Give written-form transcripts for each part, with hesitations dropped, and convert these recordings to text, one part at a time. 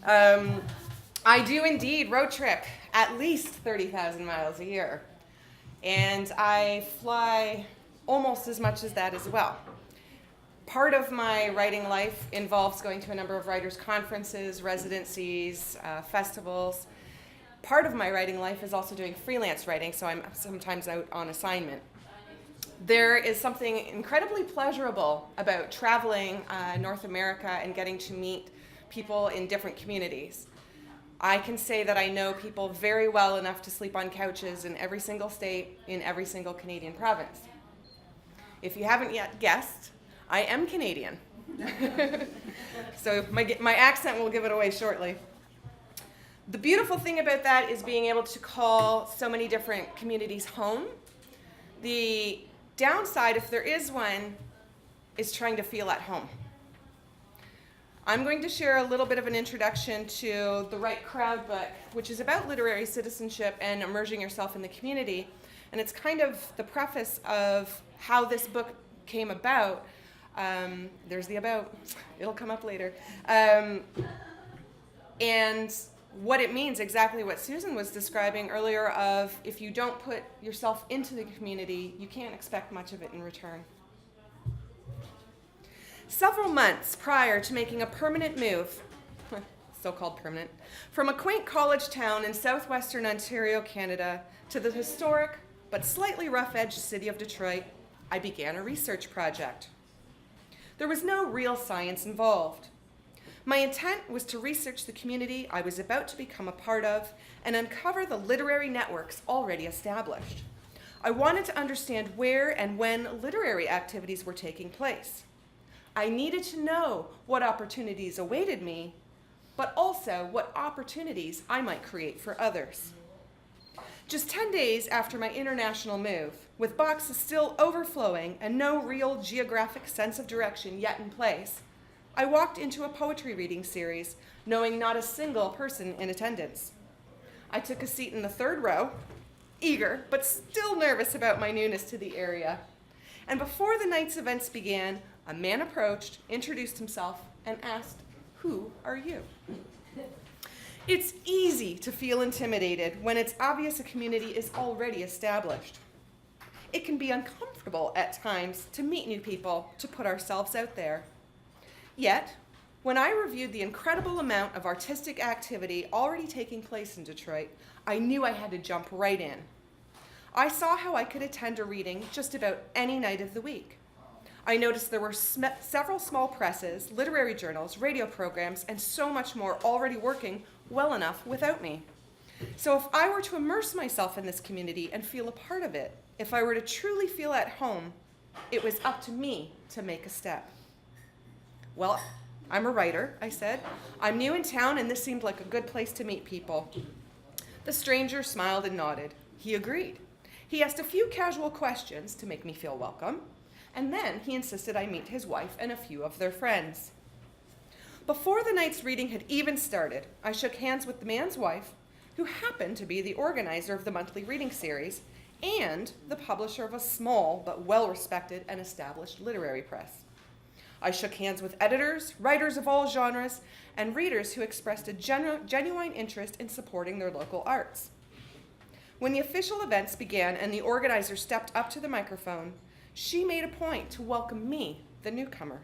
I do indeed road trip at least 30,000 miles a year. And I fly almost as much as that as well. Part of my writing life involves going to a number of writers' conferences, residencies, festivals. Part of my writing life is also doing freelance writing, so I'm sometimes out on assignment. There is something incredibly pleasurable about traveling North America and getting to meet people in different communities. I can say that I know people very well enough to sleep on couches in every single state, in every single Canadian province. If you haven't yet guessed, I am Canadian. So my accent will give it away shortly. The beautiful thing about that is being able to call so many different communities home. The downside, if there is one, is trying to feel at home. I'm going to share a little bit of an introduction to the Right Crowd book, which is about literary citizenship and immersing yourself in the community. And it's kind of the preface of how this book came about. There's the about. It'll come up later. And what it means, exactly what Susan was describing earlier of if you don't put yourself into the community, you can't expect much of it in return. Several months prior to making a permanent move, so-called permanent, from a quaint college town in southwestern Ontario, Canada, to the historic but slightly rough-edged city of Detroit, I began a research project. There was no real science involved. My intent was to research the community I was about to become a part of and uncover the literary networks already established. I wanted to understand where and when literary activities were taking place. I needed to know what opportunities awaited me, but also what opportunities I might create for others. Just 10 days after my international move, with boxes still overflowing and no real geographic sense of direction yet in place, I walked into a poetry reading series, knowing not a single person in attendance. I took a seat in the third row, eager but still nervous about my newness to the area. And before the night's events began, a man approached, introduced himself, and asked, "Who are you?" It's easy to feel intimidated when it's obvious a community is already established. It can be uncomfortable at times to meet new people, to put ourselves out there. Yet, when I reviewed the incredible amount of artistic activity already taking place in Detroit, I knew I had to jump right in. I saw how I could attend a reading just about any night of the week. I noticed there were several small presses, literary journals, radio programs, and so much more already working well enough without me. So if I were to immerse myself in this community and feel a part of it, if I were to truly feel at home, it was up to me to make a step. "Well, I'm a writer," I said. "I'm new in town and this seemed like a good place to meet people." The stranger smiled and nodded. He agreed. He asked a few casual questions to make me feel welcome, and then he insisted I meet his wife and a few of their friends. Before the night's reading had even started, I shook hands with the man's wife, who happened to be the organizer of the monthly reading series and the publisher of a small but well-respected and established literary press. I shook hands with editors, writers of all genres, and readers who expressed a genuine interest in supporting their local arts. When the official events began and the organizer stepped up to the microphone, she made a point to welcome me, the newcomer.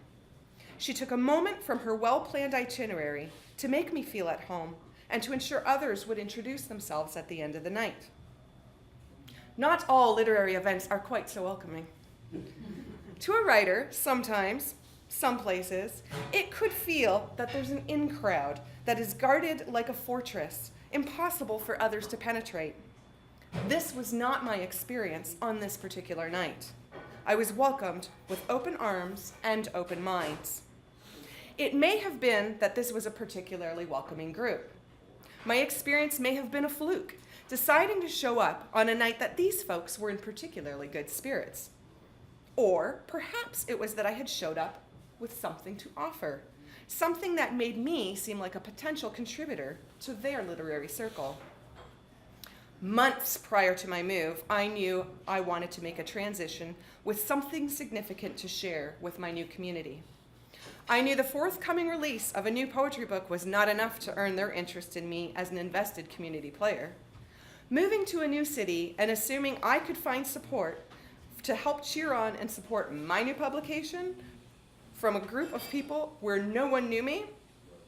She took a moment from her well-planned itinerary to make me feel at home and to ensure others would introduce themselves at the end of the night. Not all literary events are quite so welcoming. To a writer, sometimes, some places, it could feel that there's an in crowd that is guarded like a fortress, impossible for others to penetrate. This was not my experience on this particular night. I was welcomed with open arms and open minds. It may have been that this was a particularly welcoming group. My experience may have been a fluke, deciding to show up on a night that these folks were in particularly good spirits. Or perhaps it was that I had showed up with something to offer, something that made me seem like a potential contributor to their literary circle. Months prior to my move, I knew I wanted to make a transition with something significant to share with my new community. I knew the forthcoming release of a new poetry book was not enough to earn their interest in me as an invested community player. Moving to a new city and assuming I could find support to help cheer on and support my new publication from a group of people where no one knew me,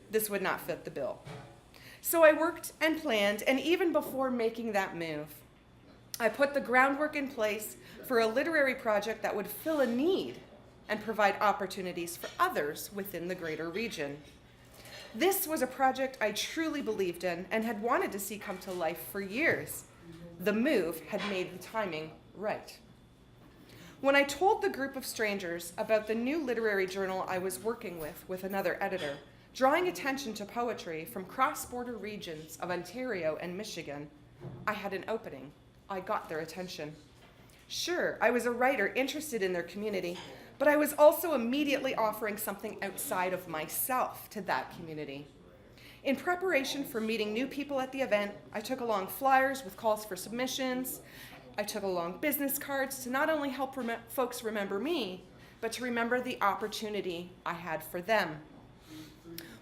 this would not fit the bill. So I worked and planned, and even before making that move, I put the groundwork in place for a literary project that would fill a need and provide opportunities for others within the greater region. This was a project I truly believed in and had wanted to see come to life for years. The move had made the timing right. When I told the group of strangers about the new literary journal I was working with another editor, drawing attention to poetry from cross-border regions of Ontario and Michigan, I had an opening. I got their attention. Sure, I was a writer interested in their community, but I was also immediately offering something outside of myself to that community. In preparation for meeting new people at the event, I took along flyers with calls for submissions. I took along business cards to not only help folks remember me, but to remember the opportunity I had for them.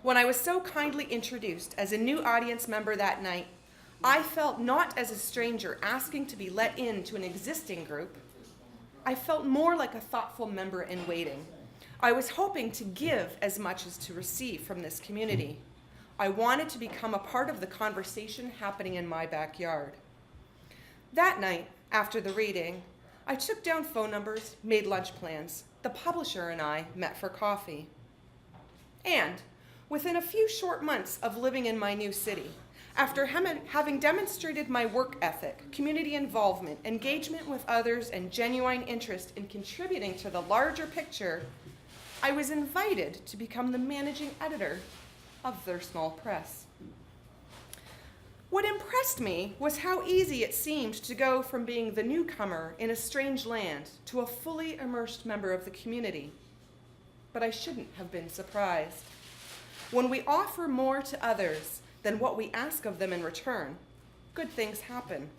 When I was so kindly introduced as a new audience member that night, I felt not as a stranger asking to be let into an existing group. I felt more like a thoughtful member in waiting. I was hoping to give as much as to receive from this community. I wanted to become a part of the conversation happening in my backyard. That night, after the reading, I took down phone numbers, made lunch plans. The publisher and I met for coffee. And within a few short months of living in my new city, after having demonstrated my work ethic, community involvement, engagement with others, and genuine interest in contributing to the larger picture, I was invited to become the managing editor of their small press. What impressed me was how easy it seemed to go from being the newcomer in a strange land to a fully immersed member of the community. But I shouldn't have been surprised. When we offer more to others than what we ask of them in return, good things happen.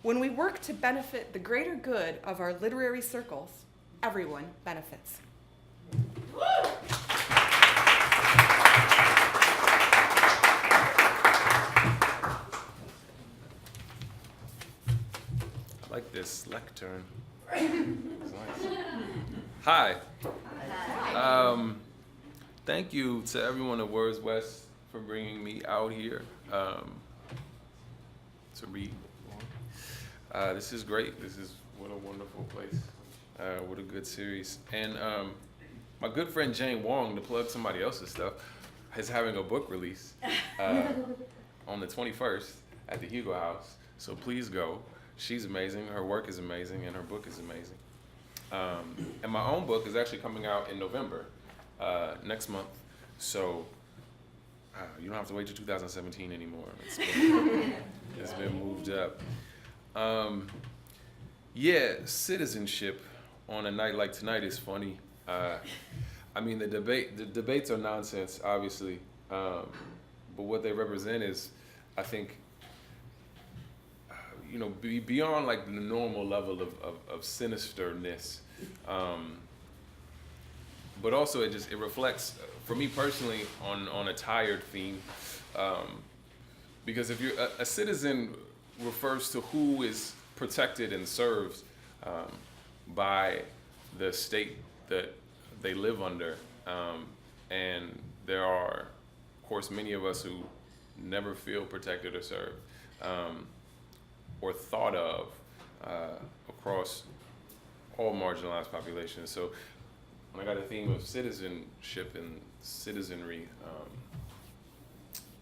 When we work to benefit the greater good of our literary circles, everyone benefits. I like this lectern. It's nice. Hi. Thank you to everyone at WordsWest for bringing me out here to read. This is great. What a wonderful place. What a good series. And my good friend Jane Wong, to plug somebody else's stuff, is having a book release on the 21st at the Hugo House. So please go. She's amazing. Her work is amazing, and her book is amazing. And my own book is actually coming out in November, next month. So you don't have to wait till 2017 anymore. It's been moved up. Yeah, citizenship on a night like tonight is funny. I mean, the debates are nonsense, obviously, but what they represent is, I think, beyond like the normal level of sinisterness, but also it reflects, for me personally, on a tired theme, because if you're a citizen refers to who is protected and served by the state that they live under, and there are, of course, many of us who never feel protected or served, or thought of across all marginalized populations. So when I got a theme of citizenship and citizenry,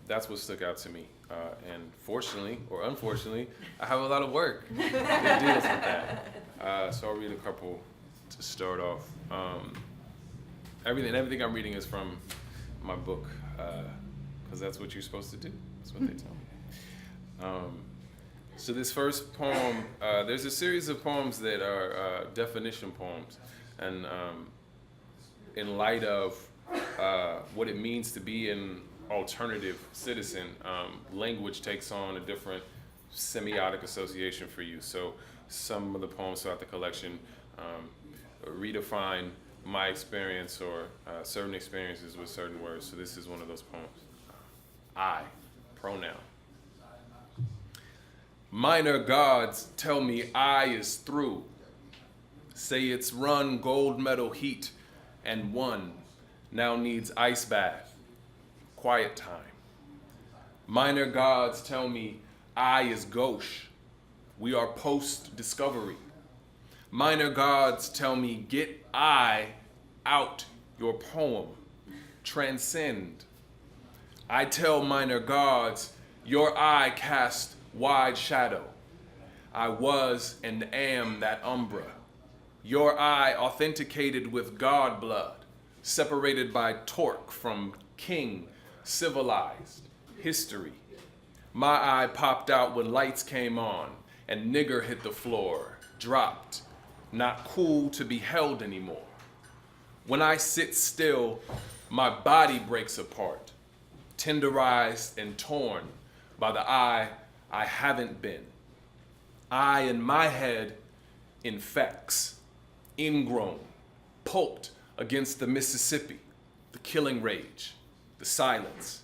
that's what stuck out to me. And fortunately, or unfortunately, I have a lot of work to deal with that. So I'll read a couple to start off. Everything I'm reading is from my book, because that's what you're supposed to do. That's what they tell me. So this first poem, there's a series of poems that are definition poems, and in light of what it means to be an alternative citizen, language takes on a different semiotic association for you. So some of the poems throughout the collection redefine my experience or certain experiences with certain words. So this is one of those poems. I, pronoun. Minor gods tell me I is through. Say it's run gold medal heat and won. Now needs ice bath, quiet time. Minor gods tell me I is gauche. We are post-discovery. Minor gods tell me get I out your poem, transcend. I tell minor gods your eye cast wide shadow. I was and am that umbra. Your eye authenticated with God blood, separated by torque from king, civilized, history. My eye popped out when lights came on and nigger hit the floor, dropped, not cool to be held anymore. When I sit still, my body breaks apart, tenderized and torn by the I haven't been. I in my head infects, ingrown, pulped against the Mississippi, the killing rage, the silence.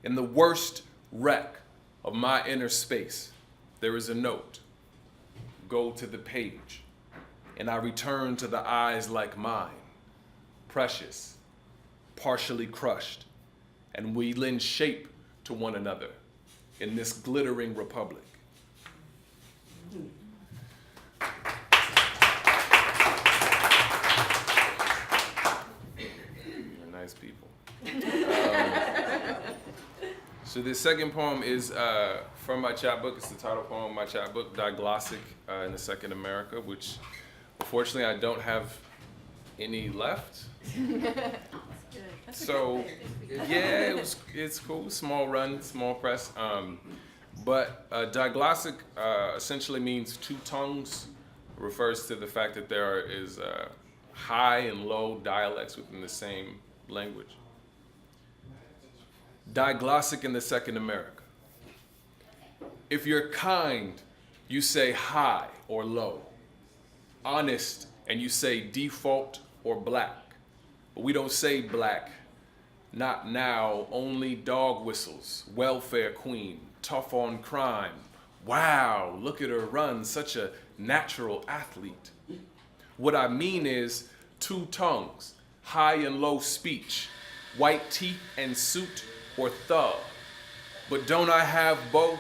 In the worst wreck of my inner space, there is a note. Go to the page, and I return to the eyes like mine, precious, partially crushed, and we lend shape to one another in this glittering republic. You're nice people. So this second poem is from my chapbook. It's the title poem of my chapbook, Diglossic in the Second America, which unfortunately I don't have any left. So yeah, it's cool. Small run, small press. But diglossic essentially means two tongues. Refers to the fact that there is high and low dialects within the same language. Diglossic in the Second America. If you're kind, you say high or low. Honest, and you say default or black. But we don't say black. Not now, only dog whistles, welfare queen, tough on crime. Wow, look at her run, such a natural athlete. What I mean is two tongues, high and low speech, white teeth and suit or thug. But don't I have both?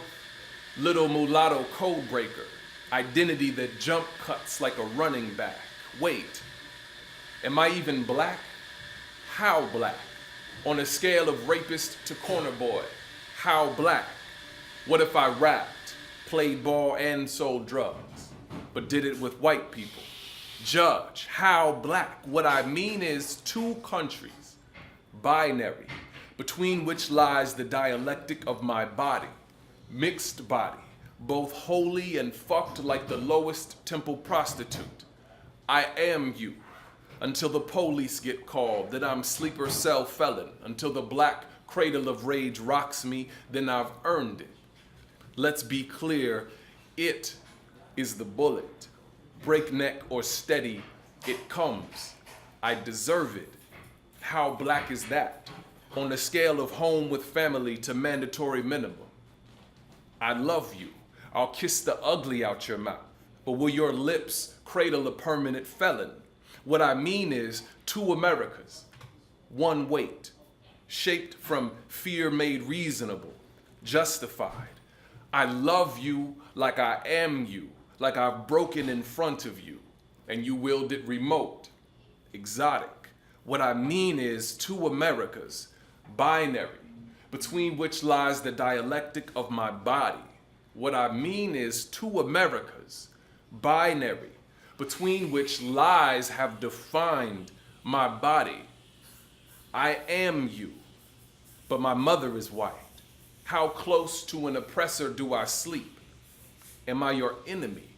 Little mulatto code breaker, identity that jump cuts like a running back. Wait, am I even black? How black? On a scale of rapist to corner boy, how black? What if I rapped, played ball and sold drugs, but did it with white people? Judge, how black? What I mean is two countries, binary, between which lies the dialectic of my body, mixed body, both holy and fucked like the lowest temple prostitute. I am you. Until the police get called, that I'm sleeper cell felon, until the black cradle of rage rocks me, then I've earned it. Let's be clear, it is the bullet. Breakneck or steady, it comes. I deserve it. How black is that? On a scale of home with family to mandatory minimum. I love you. I'll kiss the ugly out your mouth, but will your lips cradle a permanent felon? What I mean is two Americas, one weight, shaped from fear made reasonable, justified. I love you like I am you, like I've broken in front of you, and you willed it remote, exotic. What I mean is two Americas, binary, between which lies the dialectic of my body. What I mean is two Americas, binary, between which lies have defined my body. I am you, but my mother is white. How close to an oppressor do I sleep? Am I your enemy?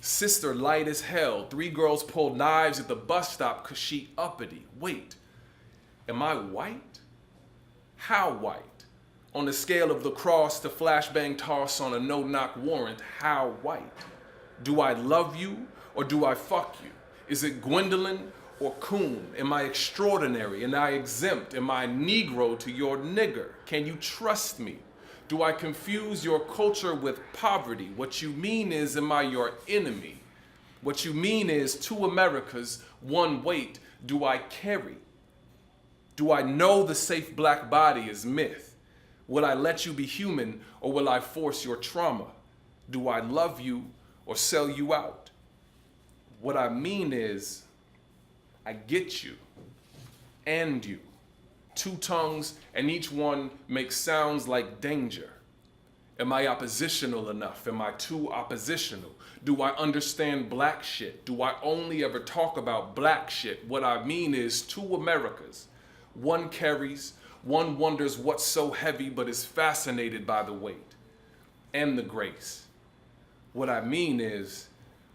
Sister light as hell. 3 girls pulled knives at the bus stop cause she uppity. Wait, am I white? How white? On the scale of the cross to flashbang toss on a no-knock warrant, how white? Do I love you or do I fuck you? Is it Gwendolyn or coon? Am I extraordinary? Am I exempt? Am I Negro to your nigger? Can you trust me? Do I confuse your culture with poverty? What you mean is, am I your enemy? What you mean is, two Americas, one weight, do I carry? Do I know the safe black body is myth? Will I let you be human, or will I force your trauma? Do I love you or sell you out? What I mean is, I get you and you. Two tongues, and each one makes sounds like danger. Am I oppositional enough? Am I too oppositional? Do I understand black shit? Do I only ever talk about black shit? What I mean is, two Americas. One carries, one wonders what's so heavy but is fascinated by the weight and the grace. What I mean is,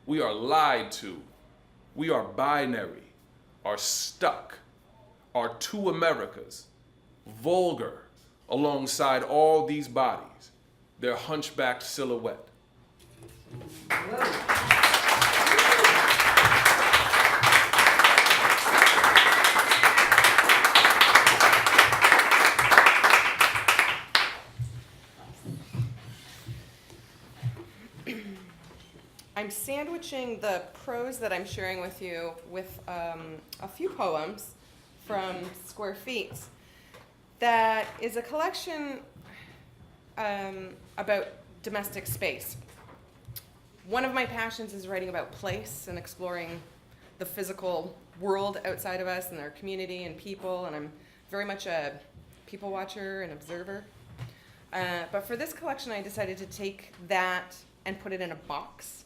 we are lied to, we are binary, are stuck, are two Americas, vulgar alongside all these bodies, their hunchbacked silhouette. I'm sandwiching the prose that I'm sharing with you with a few poems from Square Feet. That is a collection about domestic space. One of my passions is writing about place and exploring the physical world outside of us and our community and people, and I'm very much a people watcher and observer. But for this collection, I decided to take that and put it in a box,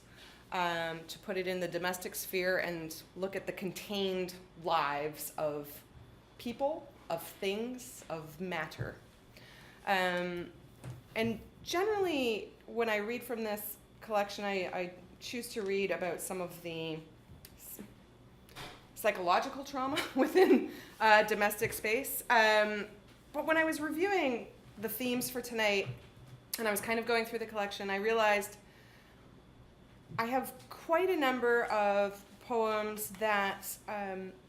to put it in the domestic sphere and look at the contained lives of people, of things, of matter. And generally, when I read from this collection, I choose to read about some of the psychological trauma within domestic space. But when I was reviewing the themes for tonight, and I was kind of going through the collection, I realized I have quite a number of poems that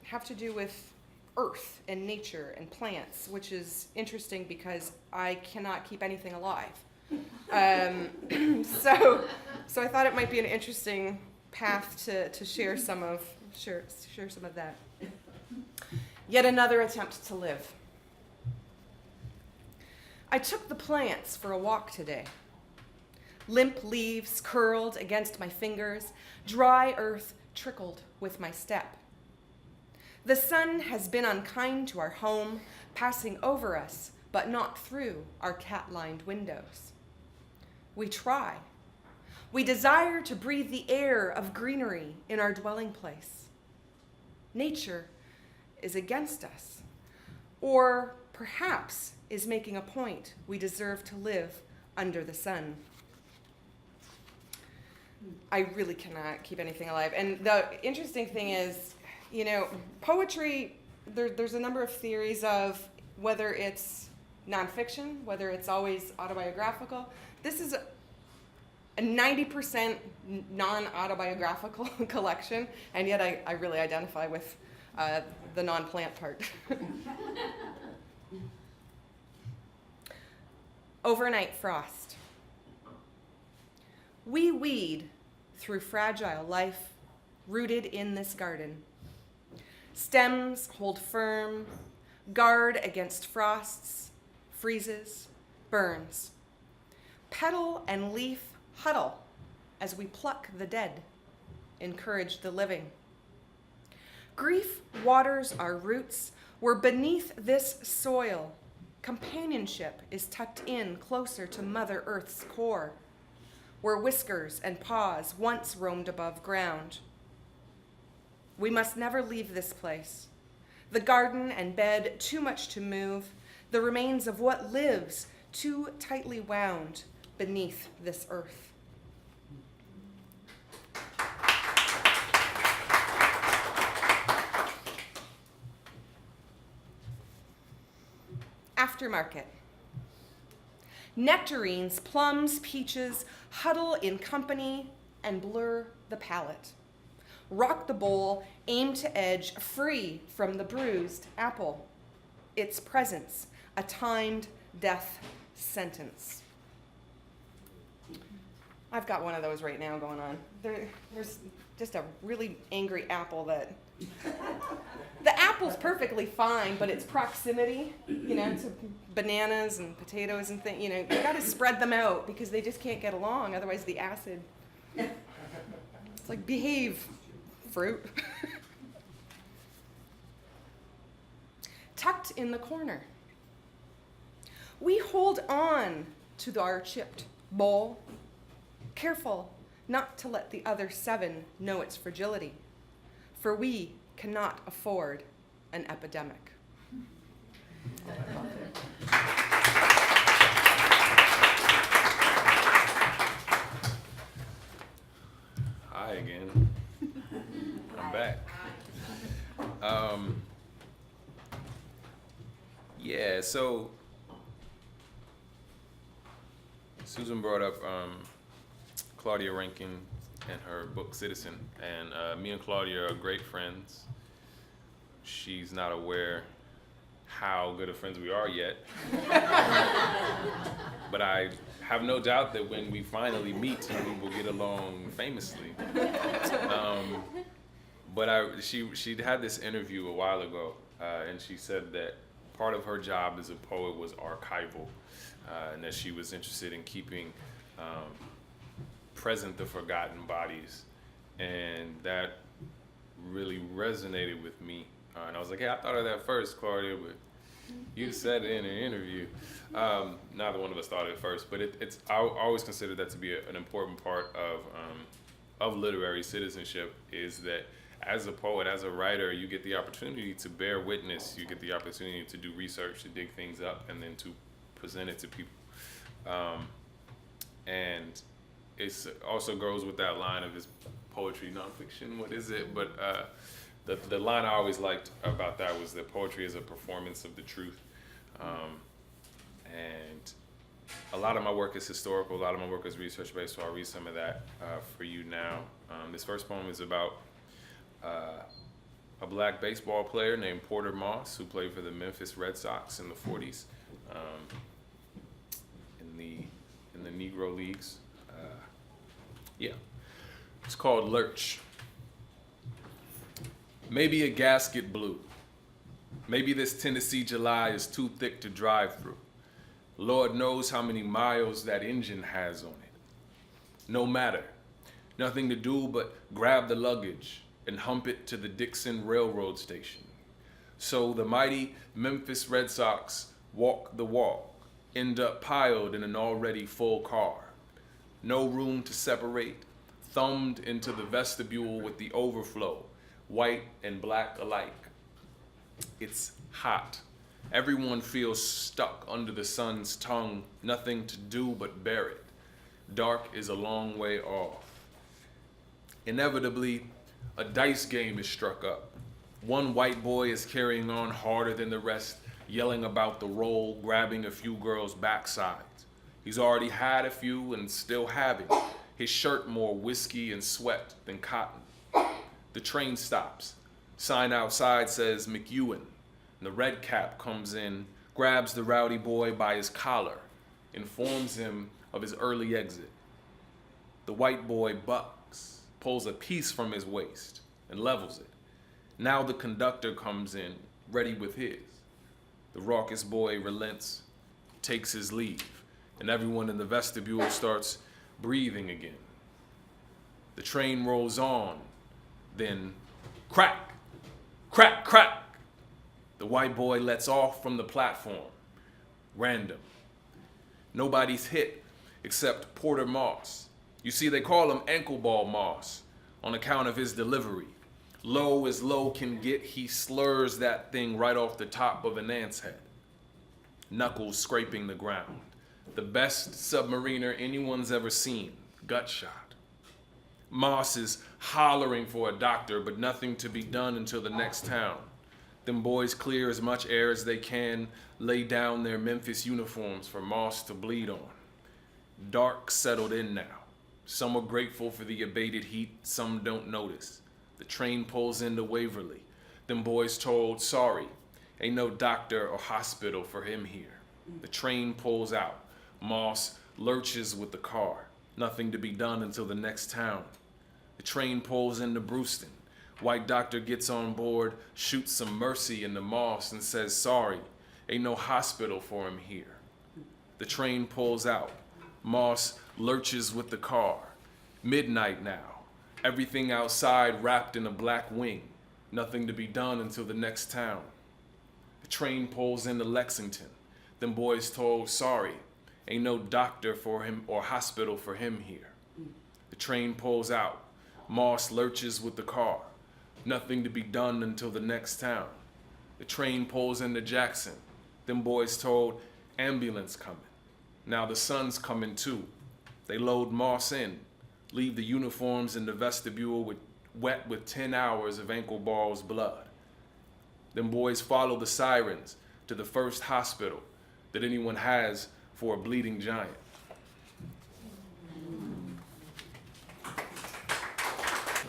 have to do with earth and nature and plants, which is interesting because I cannot keep anything alive. So I thought it might be an interesting path to share some of that. Yet another attempt to live. I took the plants for a walk today. Limp leaves curled against my fingers, dry earth trickled with my step. The sun has been unkind to our home, passing over us, but not through our cat-lined windows. We try. We desire to breathe the air of greenery in our dwelling place. Nature is against us, or perhaps is making a point we deserve to live under the sun. I really cannot keep anything alive. And the interesting thing is, you know, poetry, there's a number of theories of whether it's nonfiction, whether it's always autobiographical. This is a 90% non-autobiographical collection, and yet I really identify with the non-plant part. Overnight frost. We weed through fragile life, rooted in this garden. Stems hold firm, guard against frosts, freezes, burns. Petal and leaf huddle as we pluck the dead, encourage the living. Grief waters our roots, where beneath this soil, companionship is tucked in closer to Mother Earth's core, where whiskers and paws once roamed above ground. We must never leave this place. The garden and bed too much to move, the remains of what lives too tightly wound beneath this earth. Aftermarket. Nectarines, plums, peaches huddle in company and blur the palate. Rock the bowl, aim to edge, free from the bruised apple. Its presence, a timed death sentence. I've got one of those right now going on. There's just a really angry apple that... The apple's perfectly fine, but its proximity, to bananas and potatoes and things, you gotta spread them out because they just can't get along, otherwise the acid... It's like, behave, fruit. Tucked in the corner. We hold on to our chipped bowl, careful not to let the other 7 know its fragility, for we cannot afford an epidemic. Hi again. I'm back. Yeah, so Susan brought up Claudia Rankine and her book Citizen, and me and Claudia are great friends. She's not aware how good of friends we are yet. But I have no doubt that when we finally meet, we will get along famously. She had this interview a while ago, and she said that part of her job as a poet was archival, and that she was interested in keeping present the forgotten bodies, and that really resonated with me. And I was like, hey, I thought of that first, Claudia, but you said it in an interview. Neither one of us thought of it first, but I always consider that to be an important part of literary citizenship, is that as a poet, as a writer, you get the opportunity to bear witness, you get the opportunity to do research, to dig things up, and then to present it to people. And it also goes with that line of, is poetry nonfiction? What is it? But the line I always liked about that was that poetry is a performance of the truth. And a lot of my work is historical, a lot of my work is research-based, so I'll read some of that for you now. This first poem is about a black baseball player named Porter Moss, who played for the Memphis Red Sox in the 40s, in the Negro Leagues. It's called Lurch. Maybe a gasket blew. Maybe this Tennessee July is too thick to drive through. Lord knows how many miles that engine has on it. No matter. Nothing to do but grab the luggage and hump it to the Dixon Railroad Station. So the mighty Memphis Red Sox walk the walk, end up piled in an already full car. No room to separate, thumbed into the vestibule with the overflow, white and black alike. It's hot. Everyone feels stuck under the sun's tongue, nothing to do but bear it. Dark is a long way off. Inevitably, a dice game is struck up. One white boy is carrying on harder than the rest, yelling about the roll, grabbing a few girls' backsides. He's already had a few and still having. His shirt more whiskey and sweat than cotton. The train stops. Sign outside says McEwen. The red cap comes in, grabs the rowdy boy by his collar, informs him of his early exit. The white boy bucks, pulls a piece from his waist, and levels it. Now the conductor comes in, ready with his. The raucous boy relents, takes his leave, and everyone in the vestibule starts breathing again. The train rolls on, then crack, crack, crack. The white boy lets off from the platform, random. Nobody's hit except Porter Moss. You see, they call him Ankle Ball Moss on account of his delivery. Low as low can get, he slurs that thing right off the top of an ant's head. Knuckles scraping the ground. The best submariner anyone's ever seen, gut shot. Moss is hollering for a doctor, but nothing to be done until the next town. Them boys clear as much air as they can, lay down their Memphis uniforms for Moss to bleed on. Dark settled in now. Some are grateful for the abated heat, some don't notice. The train pulls into Waverly. Them boys told, sorry, ain't no doctor or hospital for him here. The train pulls out. Moss lurches with the car. Nothing to be done until the next town. The train pulls into Brewston. White doctor gets on board, shoots some mercy into Moss and says, sorry, ain't no hospital for him here. The train pulls out. Moss lurches with the car. Midnight now. Everything outside wrapped in a black wing. Nothing to be done until the next town. The train pulls into Lexington. Them boys told, sorry, ain't no doctor for him or hospital for him here. The train pulls out. Moss lurches with the car. Nothing to be done until the next town. The train pulls into Jackson. Them boys told, ambulance coming. Now the sun's coming too. They load Moss in, leave the uniforms in the vestibule wet with 10 hours of ankle balls blood. Them boys follow the sirens to the first hospital that anyone has for a bleeding giant.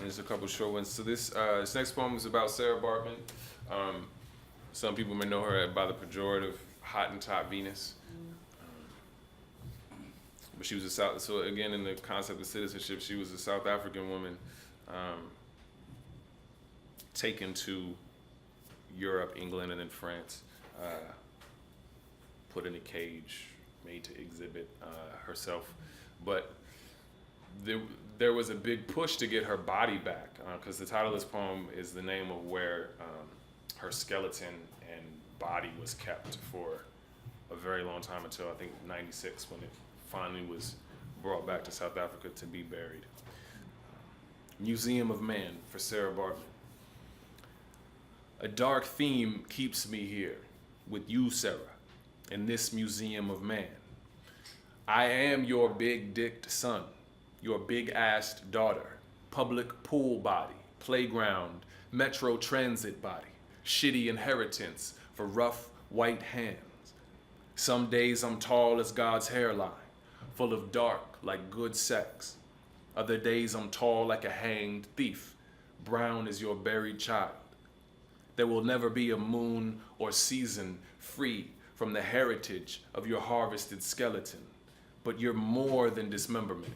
There's a couple short ones. So this next poem is about Sarah Bartman. Some people may know her by the pejorative Hottentot Venus. But she was so again, in the concept of citizenship, she was a South African woman taken to Europe, England, and then France, put in a cage, made to exhibit herself. But there was a big push to get her body back, because the title of this poem is the name of where her skeleton and body was kept for a very long time, until I think 96, when it finally was brought back to South Africa to be buried. Museum of Man for Sarah Bartman. A dark theme keeps me here with you, Sarah, in this museum of man. I am your big-dicked son, your big-assed daughter, public pool body, playground, metro transit body, shitty inheritance for rough white hands. Some days I'm tall as God's hairline, full of dark like good sex. Other days I'm tall like a hanged thief, brown as your buried child. There will never be a moon or season free from the heritage of your harvested skeleton, but you're more than dismemberment,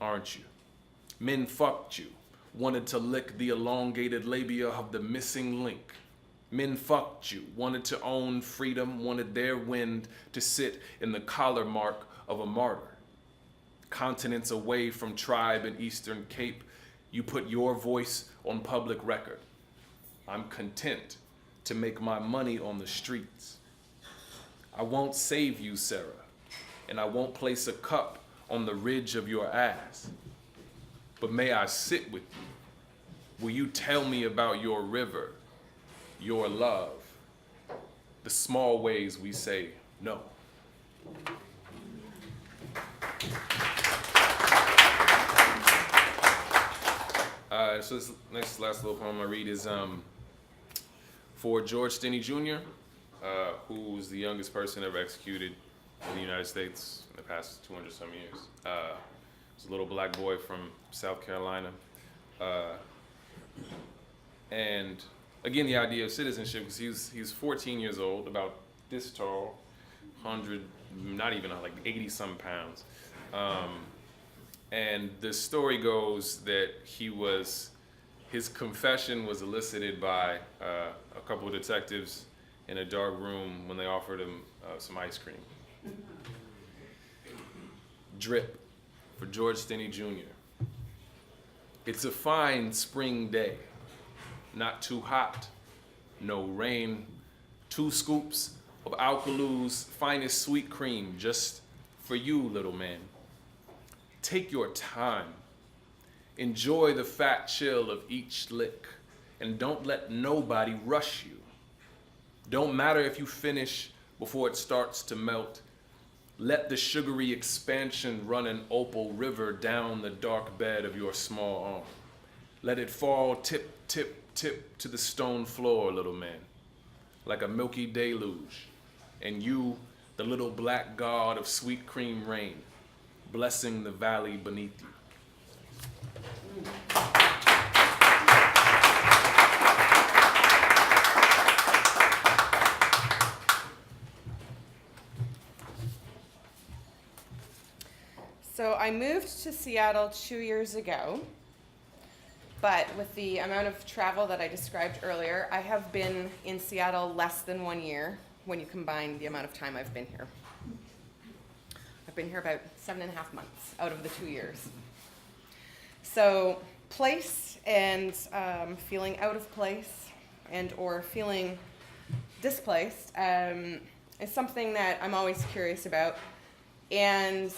aren't you? Men fucked you, wanted to lick the elongated labia of the missing link. Men fucked you, wanted to own freedom, wanted their wind to sit in the collar mark of a martyr. Continents away from tribe and Eastern Cape, you put your voice on public record. I'm content to make my money on the streets. I won't save you, Sarah, and I won't place a cup on the ridge of your ass. But may I sit with you? Will you tell me about your river, your love, the small ways we say no? So this last little poem I read is for George Stinney Jr., who was the youngest person ever executed in the United States in the past 200-some years. He's a little black boy from South Carolina. And again, the idea of citizenship, because he's 14 years old, about this tall, 100, not even like 80-some pounds. And the story goes that his confession was elicited by a couple of detectives in a dark room when they offered him some ice cream. Drip for George Stinney Jr. It's a fine spring day, not too hot, no rain, 2 scoops of Alkalu's finest sweet cream just for you, little man. Take your time. Enjoy the fat chill of each lick, and don't let nobody rush you. Don't matter if you finish before it starts to melt. Let the sugary expansion run an opal river down the dark bed of your small arm. Let it fall tip, tip, tip to the stone floor, little man, like a milky deluge. And you, the little black god of sweet cream rain, blessing the valley beneath you. So I moved to Seattle 2 years ago, but with the amount of travel that I described earlier, I have been in Seattle less than 1 year when you combine the amount of time I've been here. I've been here about 7.5 months out of the 2 years. So place and feeling out of place and or feeling displaced is something that I'm always curious about. And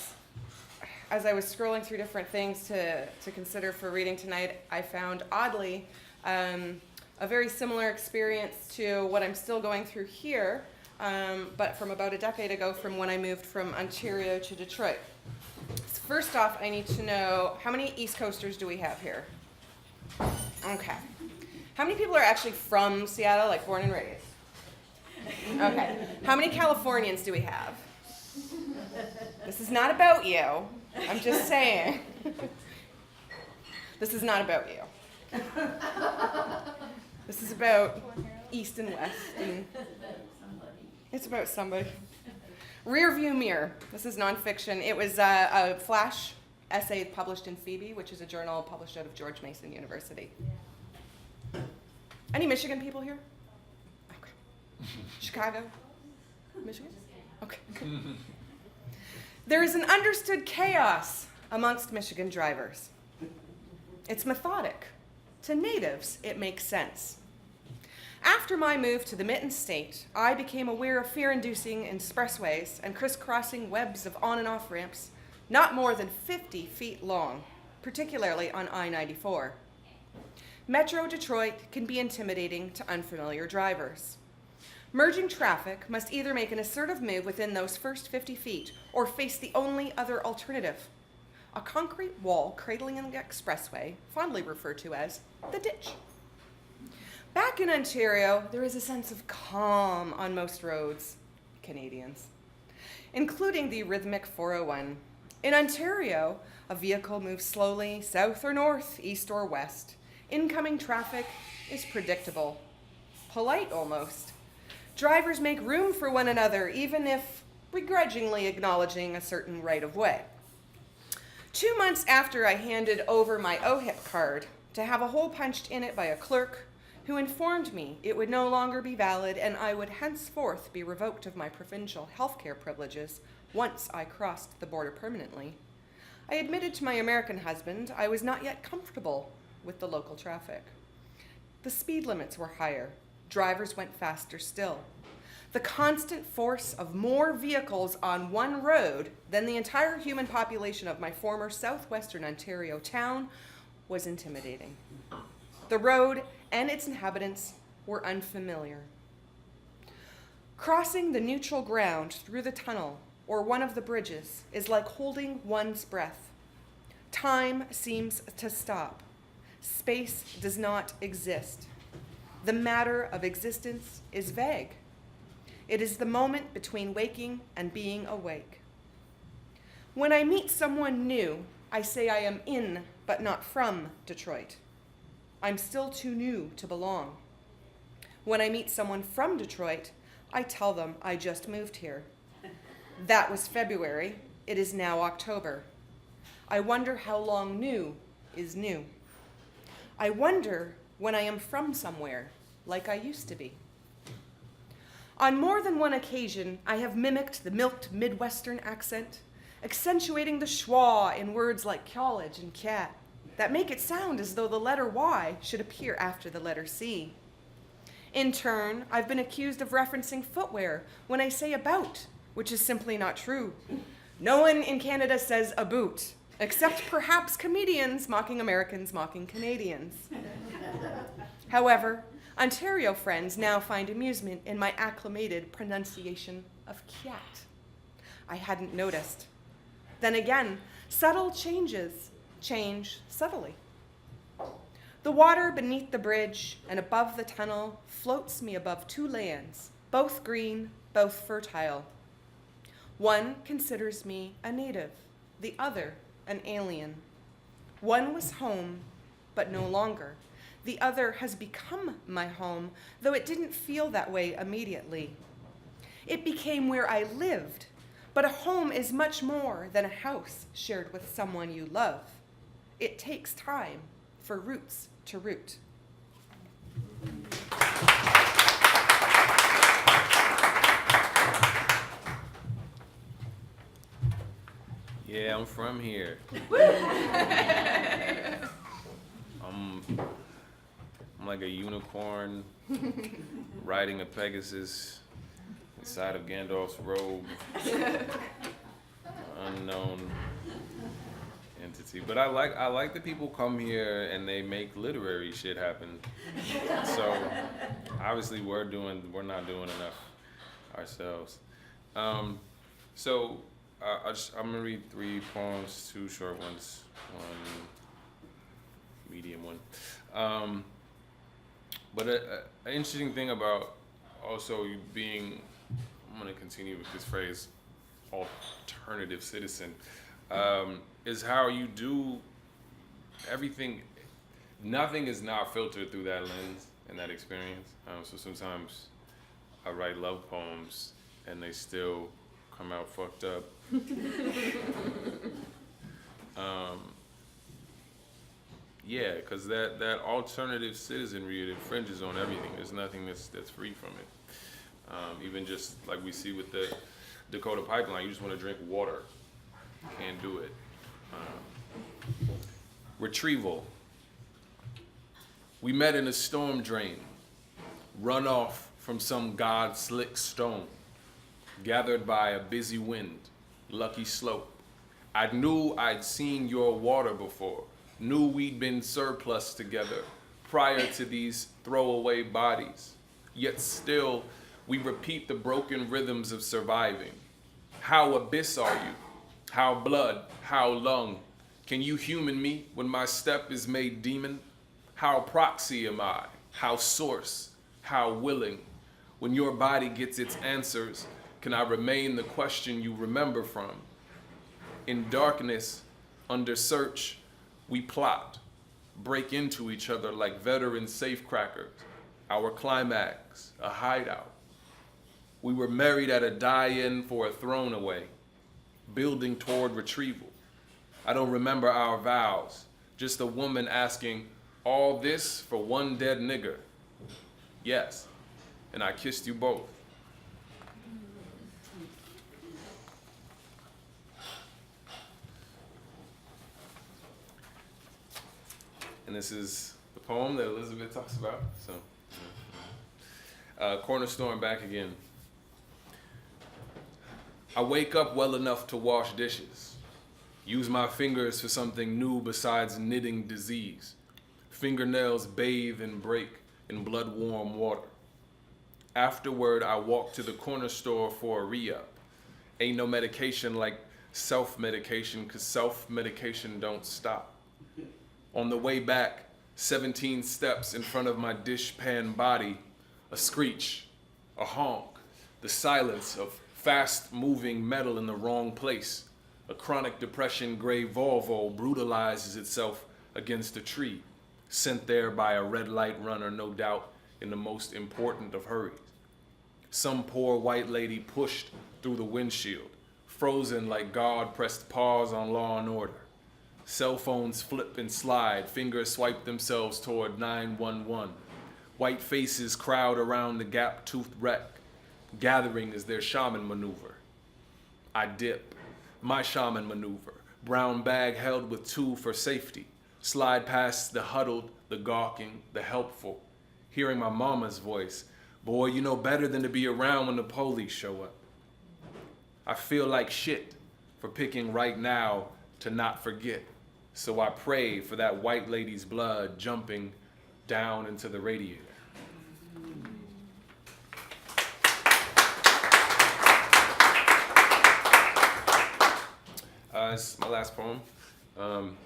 as I was scrolling through different things to consider for reading tonight, I found, oddly, a very similar experience to what I'm still going through here, but from about a decade ago from when I moved from Ontario to Detroit. So first off, I need to know, how many East Coasters do we have here? Okay. How many people are actually from Seattle, like born and raised? Okay. How many Californians do we have? This is not about you. I'm just saying. This is not about you. This is about East and West. And it's about somebody. Rear View Mirror. This is nonfiction. It was a flash essay published in Phoebe, which is a journal published out of George Mason University. Any Michigan people here? Okay. Chicago? Michigan? Okay. There is an understood chaos amongst Michigan drivers. It's methodic. To natives, it makes sense. After my move to the Mitten State, I became aware of fear-inducing expressways and crisscrossing webs of on and off ramps not more than 50 feet long, particularly on I-94. Metro Detroit can be intimidating to unfamiliar drivers. Merging traffic must either make an assertive move within those first 50 feet or face the only other alternative, a concrete wall cradling the expressway, fondly referred to as the ditch. Back in Ontario, there is a sense of calm on most roads, Canadians, including the rhythmic 401. In Ontario, a vehicle moves slowly south or north, east or west. Incoming traffic is predictable, polite almost. Drivers make room for one another, even if begrudgingly acknowledging a certain right-of-way. 2 months after I handed over my OHIP card to have a hole punched in it by a clerk who informed me it would no longer be valid and I would henceforth be revoked of my provincial health care privileges once I crossed the border permanently, I admitted to my American husband I was not yet comfortable with the local traffic. The speed limits were higher. Drivers went faster still. The constant force of more vehicles on one road than the entire human population of my former southwestern Ontario town was intimidating. The road and its inhabitants were unfamiliar. Crossing the neutral ground through the tunnel or one of the bridges is like holding one's breath. Time seems to stop. Space does not exist. The matter of existence is vague. It is the moment between waking and being awake. When I meet someone new, I say I am in, but not from, Detroit. I'm still too new to belong. When I meet someone from Detroit, I tell them I just moved here. That was February. It is now October. I wonder how long new is new. I wonder when I am from somewhere, like I used to be. On more than one occasion, I have mimicked the milked Midwestern accent, accentuating the schwa in words like college and cat that make it sound as though the letter Y should appear after the letter C. In turn, I've been accused of referencing footwear when I say about, which is simply not true. No one in Canada says a boot, except perhaps comedians mocking Americans mocking Canadians. However, Ontario friends now find amusement in my acclimated pronunciation of cat. I hadn't noticed. Then again, subtle changes change subtly. The water beneath the bridge and above the tunnel floats me above two lands, both green, both fertile. One considers me a native, the other an alien. One was home, but no longer. The other has become my home, though it didn't feel that way immediately. It became where I lived, But a home is much more than a house shared with someone you love. It takes time for roots to root. Yeah, I'm from here. I'm like a unicorn riding a Pegasus inside of Gandalf's robe. Unknown entity. But I like that people come here and they make literary shit happen. So obviously we're not doing enough ourselves. I'm gonna read 3 poems, 2 short ones, 1 medium one. But an interesting thing about also you being, I'm gonna continue with this phrase, alternative citizen, is how you do everything. Nothing is not filtered through that lens and that experience. So sometimes I write love poems and they still come out fucked up. Yeah, because that alternative citizenry, it infringes on everything. There's nothing that's free from it. Even just like we see with the Dakota pipeline, you just want to drink water. Can't do it. Retrieval. We met in a storm drain, run off from some god-slick stone, gathered by a busy wind, lucky slope. I knew I'd seen your water before, knew we'd been surplus together prior to these throwaway bodies. Yet still, we repeat the broken rhythms of surviving. How abyss are you? How blood? How lung? Can you human me when my step is made demon? How proxy am I? How source? How willing? When your body gets its answers, can I remain the question you remember from? In darkness, under search, we plot, break into each other like veteran safecrackers. Our climax, a hideout. We were married at a die-in for a thrown away, building toward retrieval. I don't remember our vows, just a woman asking, all this for one dead nigger? Yes, and I kissed you both. And this is the poem that Elizabeth talks about. So, Cornerstone back again. I wake up well enough to wash dishes. Use my fingers for something new besides knitting disease. Fingernails bathe and break in blood-warm water. Afterward, I walk to the corner store for a re-up. Ain't no medication like self-medication, 'cause self-medication don't stop. On the way back, 17 steps in front of my dishpan body, a screech, a honk, the silence of fast-moving metal in the wrong place. A chronic depression gray Volvo brutalizes itself against a tree, sent there by a red light runner, no doubt in the most important of hurries. Some poor white lady pushed through the windshield, frozen like God pressed pause on Law and Order. Cell phones flip and slide, fingers swipe themselves toward 911. White faces crowd around the gap-toothed wreck, gathering as their shaman maneuver. I dip, my shaman maneuver, brown bag held with 2 for safety, slide past the huddled, the gawking, the helpful, hearing my mama's voice, boy, you know better than to be around when the police show up. I feel like shit for picking right now to not forget. So I pray for that white lady's blood jumping down into the radiator. This is my last poem. You've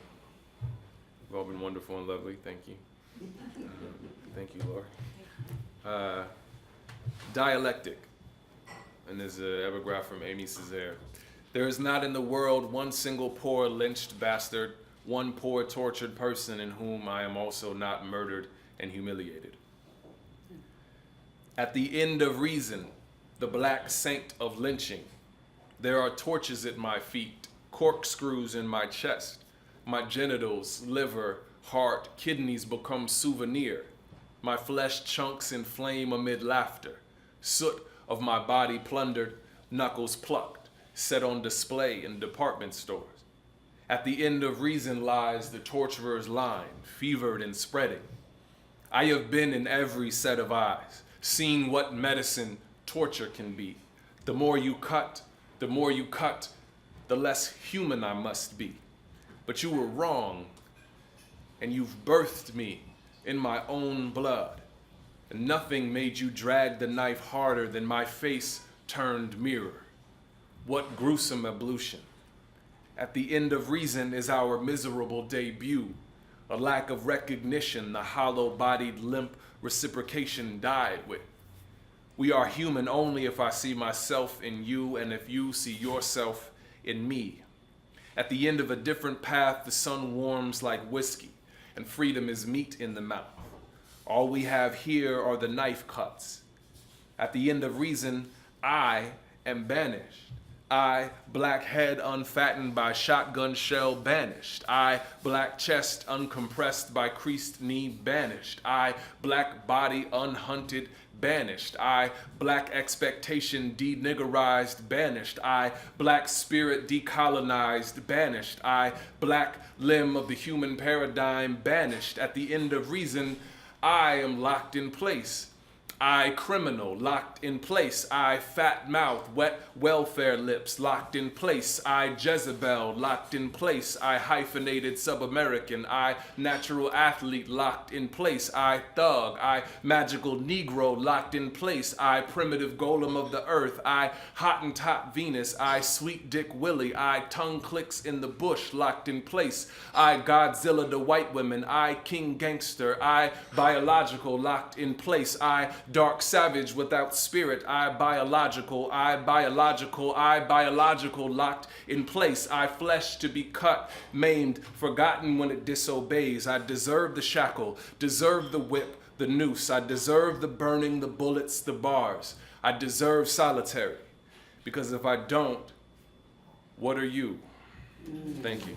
all been wonderful and lovely. Thank you. Thank you, Lord. Dialectic. And there's an epigraph from Amy Césaire. There is not in the world one single poor lynched bastard, one poor tortured person in whom I am also not murdered and humiliated. At the end of reason, the black saint of lynching, There are torches at my feet, corkscrews in my chest. My genitals, liver, heart, kidneys become souvenir. My flesh chunks in flame amid laughter. Soot of my body plundered, knuckles plucked, set on display in department stores. At the end of reason lies the torturer's line, fevered and spreading. I have been in every set of eyes, seen what medicine torture can be. The more you cut, the less human I must be. But you were wrong, and you've birthed me in my own blood. And nothing made you drag the knife harder than my face turned mirror. What gruesome ablution. At the end of reason is our miserable debut. A lack of recognition, the hollow-bodied limp reciprocation died with. We are human only if I see myself in you and if you see yourself in me. At the end of a different path, the sun warms like whiskey, and freedom is meat in the mouth. All we have here are the knife cuts. At the end of reason, I am banished. I, black head unfattened by shotgun shell, banished. I, black chest uncompressed by creased knee, banished. I, black body unhunted, banished. I, black expectation deniggerized, banished. I, black spirit decolonized, banished. I, black limb of the human paradigm, banished. At the end of reason, I am locked in place. I, criminal, locked in place. I, fat mouth, wet welfare lips, locked in place. I, Jezebel, locked in place. I, hyphenated sub-American. I, natural athlete, locked in place. I, thug. I, magical Negro, locked in place. I, primitive golem of the earth. I, Hottentot Venus. I, sweet dick Willie. I, tongue clicks in the bush, locked in place. I, Godzilla to white women. I, king gangster. I, biological, locked in place. I, dark savage without spirit. I biological, locked in place. I flesh to be cut, maimed, forgotten when it disobeys. I deserve the shackle, deserve the whip, the noose. I deserve the burning, the bullets, the bars. I deserve solitary. Because if I don't, what are you? Thank you.